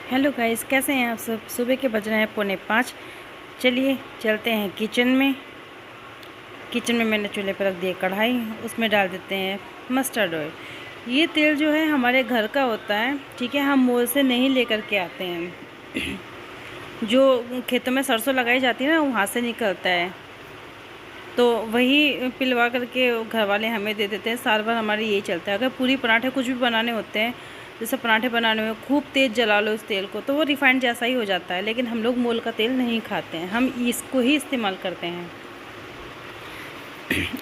Hello guys, कैसे हैं आप सब। सुबह के बज रहे हैं 4:45। चलिए चलते हैं किचन में। मैंने चूल्हे पर रख दिया कढ़ाई, उसमें डाल देते हैं मस्टर्ड ऑयल। ये तेल जो है हमारे घर का होता है, ठीक है। हम मोल से नहीं लेकर के आते हैं। जो खेतों में सरसों लगाई जाती है ना, वहाँ से निकलता है, तो वही पिलवा करके घर वाले हमें दे देते हैं। साल भर हमारे यही चलता है। अगर पूरी पराठे कुछ भी बनाने होते हैं, जैसे पराठे बनाने में खूब तेज़ जला लो इस तेल को, तो वो रिफाइंड जैसा ही हो जाता है। लेकिन हम लोग मोल का तेल नहीं खाते हैं, हम इसको ही इस्तेमाल करते हैं।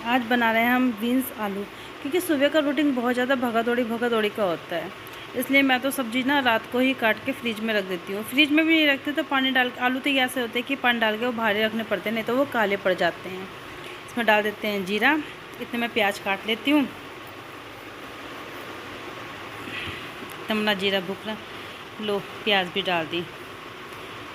आज बना रहे हैं हम बीन्स आलू, क्योंकि सुबह का रूटीन बहुत ज़्यादा भगा दौड़ी का होता है। इसलिए मैं तो सब्ज़ी ना रात को ही काट के फ्रिज में रख देती हूँ। फ्रिज में भी नहीं रखती तो पानी डाल के, आलू तो ऐसे होते हैं कि पानी डाल के वो भारे रखने पड़ते हैं, नहीं तो वो काले पड़ जाते हैं। इसमें डाल देते हैं जीरा। इतने मैं प्याज काट लेती हूँ। तमना जीरा भूख रहा, लो प्याज भी डाल दी।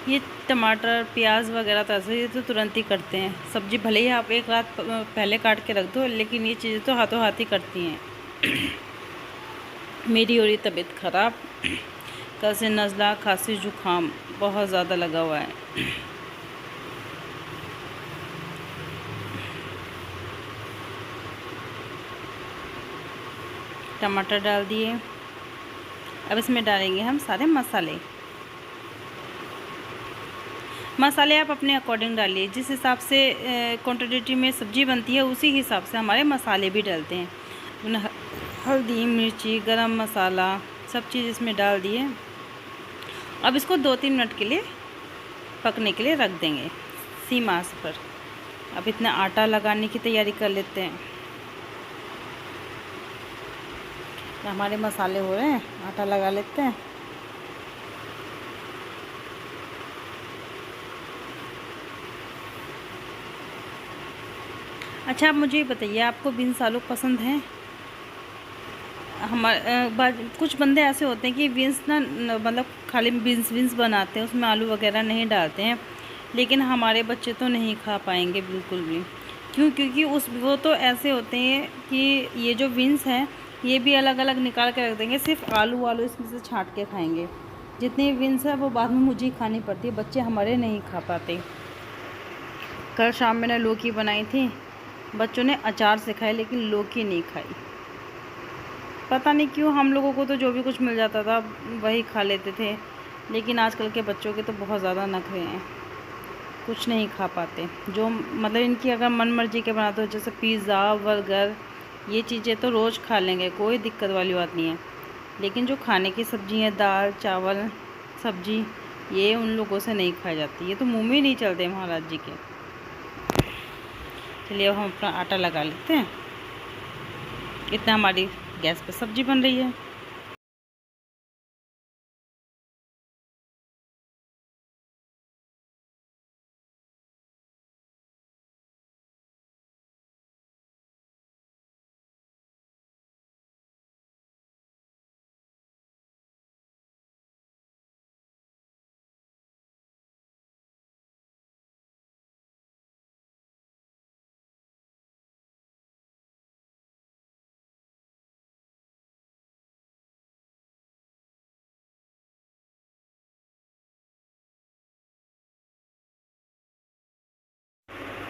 ये टमाटर प्याज वगैरह तो ऐसे ये तो तुरंत ही करते हैं। सब्ज़ी भले ही आप एक रात पहले काट के रख दो, लेकिन ये चीज़ें तो हाथों हाथ ही करती हैं। मेरी हो रही तबीयत ख़राब, कल से नज़ला खांसी जुकाम बहुत ज़्यादा लगा हुआ है। टमाटर डाल दिए। अब इसमें डालेंगे हम सारे मसाले आप अपने अकॉर्डिंग डालिए। जिस हिसाब से क्वांटिटी में सब्ज़ी बनती है, उसी हिसाब से हमारे मसाले भी डलते हैं। हल्दी, मिर्ची, गरम मसाला, सब चीज़ इसमें डाल दिए। अब इसको 2-3 मिनट के लिए पकने के लिए रख देंगे धीमी आंच पर। अब इतना आटा लगाने की तैयारी कर लेते हैं। हमारे मसाले हो रहे हैं, आटा लगा लेते हैं। अच्छा, आप मुझे बताइए, आपको बीन्स आलू पसंद हैं? कुछ बंदे ऐसे होते हैं कि बीन्स ना मतलब खाली बीन्स बनाते हैं, उसमें आलू वगैरह नहीं डालते हैं। लेकिन हमारे बच्चे तो नहीं खा पाएंगे बिल्कुल भी। क्यों? क्योंकि वो तो ऐसे होते हैं कि ये जो बीन्स हैं, ये भी अलग अलग निकाल के रख देंगे, सिर्फ आलू इसमें से छाँट के खाएंगे। जितनी बीन्स है वो बाद में मुझे ही खानी पड़ती है, बच्चे हमारे नहीं खा पाते। कल शाम मैंने लौकी बनाई थी, बच्चों ने अचार से खाई, लेकिन लौकी नहीं खाई। पता नहीं क्यों, हम लोगों को तो जो भी कुछ मिल जाता था वही खा लेते थे। लेकिन आजकल के बच्चों के तो बहुत ज़्यादा नखरे हैं, कुछ नहीं खा पाते। जो मतलब इनकी अगर मन मर्जी के बनाते हो, जैसे पिज़्ज़ा बर्गर, ये चीज़ें तो रोज़ खा लेंगे, कोई दिक्कत वाली बात नहीं है। लेकिन जो खाने की सब्ज़ी है, दाल चावल सब्ज़ी, ये उन लोगों से नहीं खाई जाती। ये तो मुँह में ही नहीं चलते महाराज जी के। चलिए अब हम अपना आटा लगा लेते हैं। इतना हमारी गैस पे सब्ज़ी बन रही है।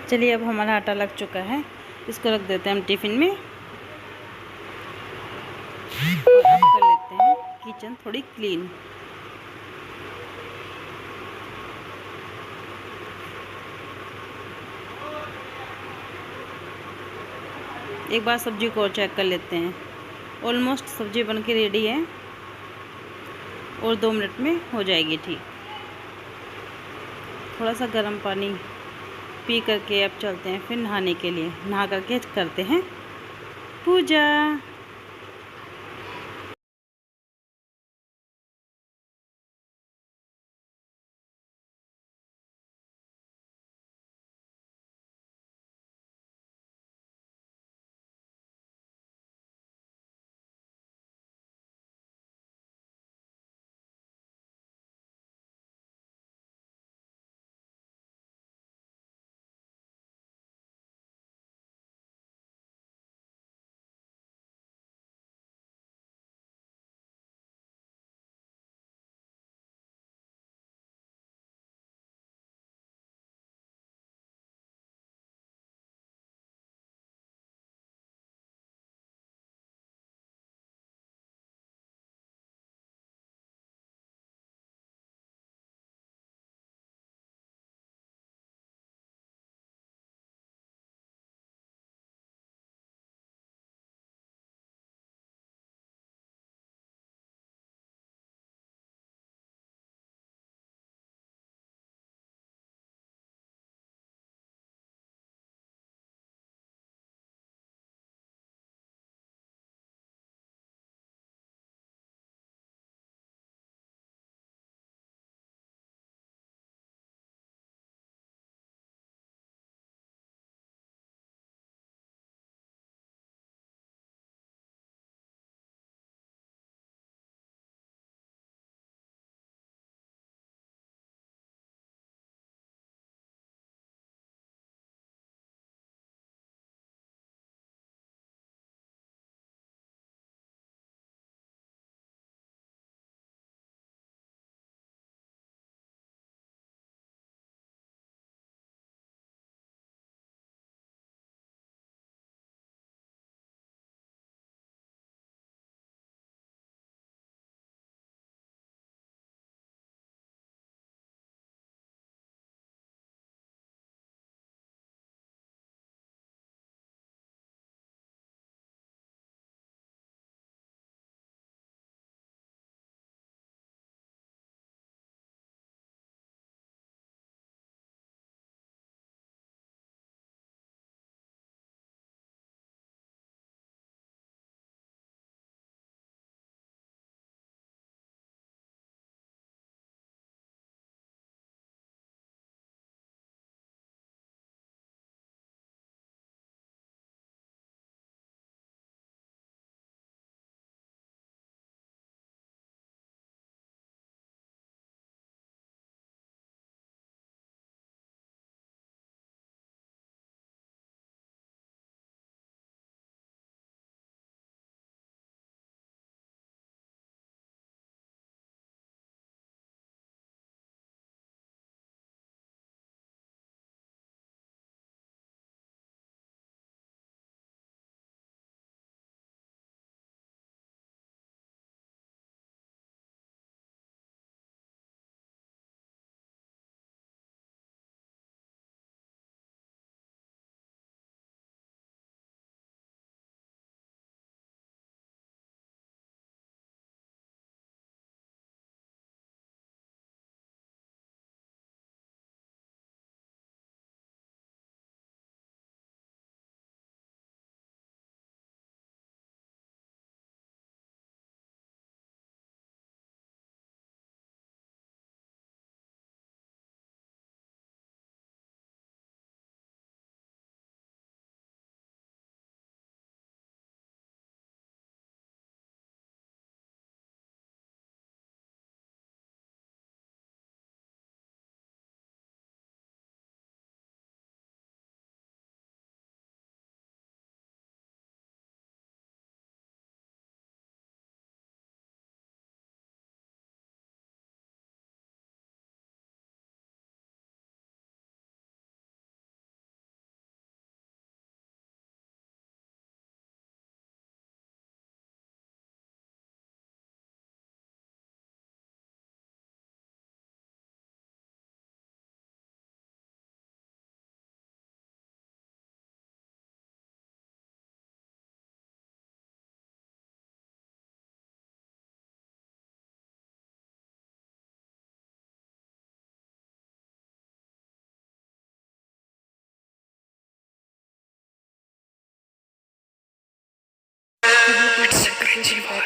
चलिए अब हमारा आटा लग चुका है, इसको रख देते हैं हम टिफ़िन में। और अब कर लेते हैं किचन थोड़ी क्लीन। एक बार सब्ज़ी को और चेक कर लेते हैं। ऑलमोस्ट सब्ज़ी बन के रेडी है, और 2 मिनट में हो जाएगी ठीक। थोड़ा सा गर्म पानी पी करके अब चलते हैं फिर नहाने के लिए। नहा करके करते हैं पूजा।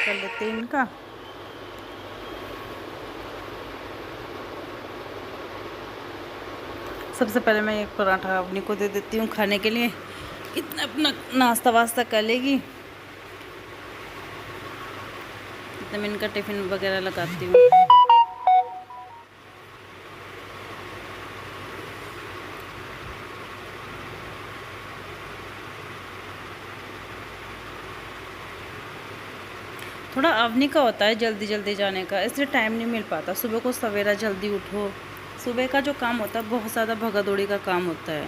कर लेते हैं इनका। सबसे पहले मैं एक पराठा अपनी को दे देती हूँ खाने के लिए, इतना अपना नाश्ता वास्ता कर लेगी। इतना मैं इनका टिफ़िन वगैरह लगाती हूँ। थोड़ा अवनी का होता है जल्दी जल्दी जाने का, इसलिए टाइम नहीं मिल पाता। सुबह को सवेरा जल्दी उठो, सुबह का जो काम होता है बहुत ज़्यादा भगा दौड़ी का काम होता है।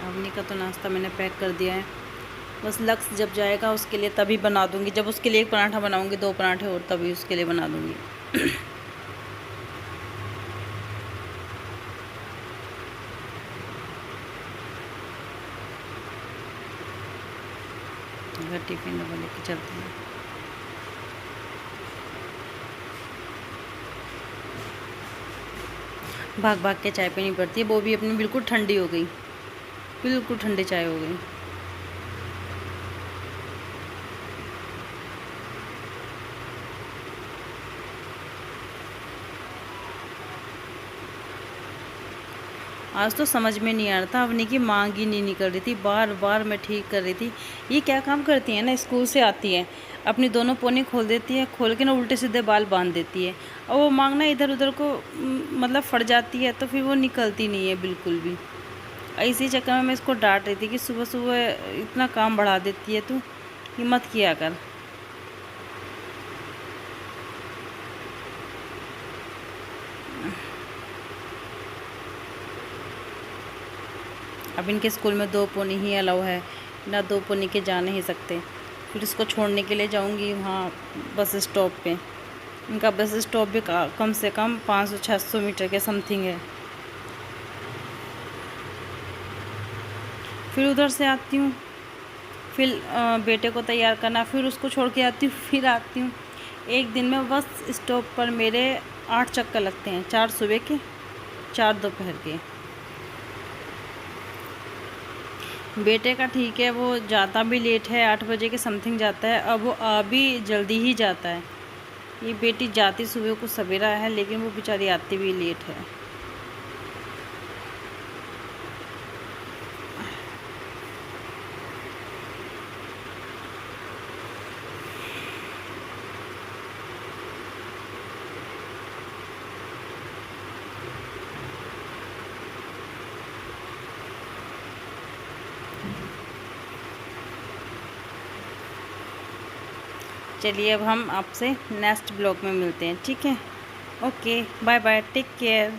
अवनी का तो नाश्ता मैंने पैक कर दिया है, बस लक्ष्य जब जाएगा उसके लिए तभी बना दूँगी। जब उसके लिए एक पराठा बनाऊँगी, 2 पराठे और तभी उसके लिए बना दूँगी। अगर टिफ़िन वो लेके चलते हैं। भाग भाग के चाय पीनी पड़ती है, वो भी अपनी बिल्कुल ठंडी हो गई, बिल्कुल ठंडी चाय हो गई। आज तो समझ में नहीं आ रहा था, अवनी की मांग ही नहीं निकल रही थी, बार बार मैं ठीक कर रही थी। ये क्या काम करती है ना, स्कूल से आती है अपनी दोनों पोनी खोल देती है, खोल के ना उल्टे सीधे बाल बांध देती है, और वो मांग ना इधर उधर को मतलब फट जाती है, तो फिर वो निकलती नहीं है बिल्कुल भी। इसी चक्कर में मैं इसको डांट रही थी कि सुबह सुबह इतना काम बढ़ा देती है तू, हिम्मत किया कर। अब इनके स्कूल में 2 पोनी ही अलाउ है ना, 2 पोनी के जा नहीं सकते। फिर इसको छोड़ने के लिए जाऊंगी वहाँ बस स्टॉप पे। इनका बस स्टॉप भी कम से कम 500-600 मीटर के समथिंग है। फिर उधर से आती हूँ, फिर बेटे को तैयार करना, फिर उसको छोड़ के आती हूँ, फिर आती हूँ। एक दिन में बस स्टॉप पर मेरे 8 चक्कर लगते हैं, 4 सुबह के, 4 दोपहर के। बेटे का ठीक है, वो जाता भी लेट है, 8 बजे के समथिंग जाता है, अब वो आ भी जल्दी ही जाता है। ये बेटी जाती सुबह को सवेरा है, लेकिन वो बेचारी आती भी लेट है। चलिए अब हम आपसे नेक्स्ट ब्लॉग में मिलते हैं, ठीक है? Okay, bye bye, take care.